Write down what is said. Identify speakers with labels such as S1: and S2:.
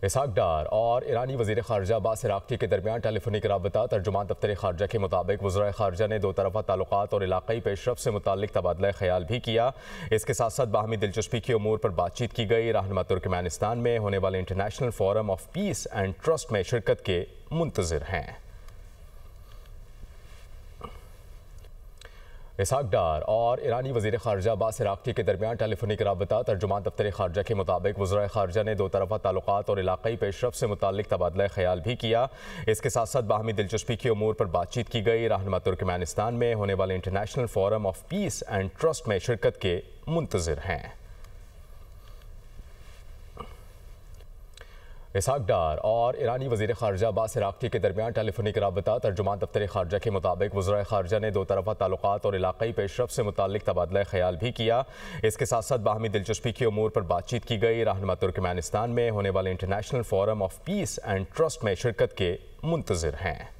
S1: इसहाक डार और ईरानी वज़ीर ख़ारजा अब्बास अराग़ची के दरमियान टेलीफोनिक राबता। तर्जुमान दफ्तर ख़ारजा के मुताबिक वज़राए ख़ारजा ने दो तरफ़ा ताल्लुक़ात और इलाक़ाई पेशरफ़ से मुताल्लिक़ तबादला ख़याल भी किया। इसके साथ साथ बाहमी दिलचस्पी के उमूर पर बातचीत की गई। रहनुमा तुर्कमेनिस्तान में होने वाले international forum of peace and trust में शिरकत के मुंतज़िर हैं। इसहाक डार और ईरानी वज़ीर ख़ारजा अब्बास अराग़ची के दरमियान टेलीफोनिक राबता। तर्जुमान दफ्तर ख़ारजा के मुताबिक वज़राए ख़ारजा ने दो तरफ़ा ताल्लुक़ात और इलाक़ाई पेशरफ़ से मुताल्लिक़ तबादला ख़याल भी किया। इसके साथ साथ बाहमी दिलचस्पी के उमूर पर बातचीत की गई। रहनुमा तुर्कमेनिस्तान में होने वाले international forum of peace and trust में शिरकत के मुंतज़िर हैं। इसहाक डार और ईरानी वज़ीर ख़ारजा अब्बास अराग़ची के दरमियान टेलीफोनिक राबता। तर्जुमान दफ्तर ख़ारजा के मुताबिक वज़राए ख़ारजा ने दो तरफ़ा ताल्लुक़ात और इलाक़ाई पेशरफ़ से मुताल्लिक़ तबादला ख़याल भी किया। इसके साथ साथ बाहमी दिलचस्पी के उमूर पर बातचीत की गई। रहनुमा तुर्कमेनिस्तान में होने वाले international forum of peace and trust में शिरकत के मुंतज़िर हैं।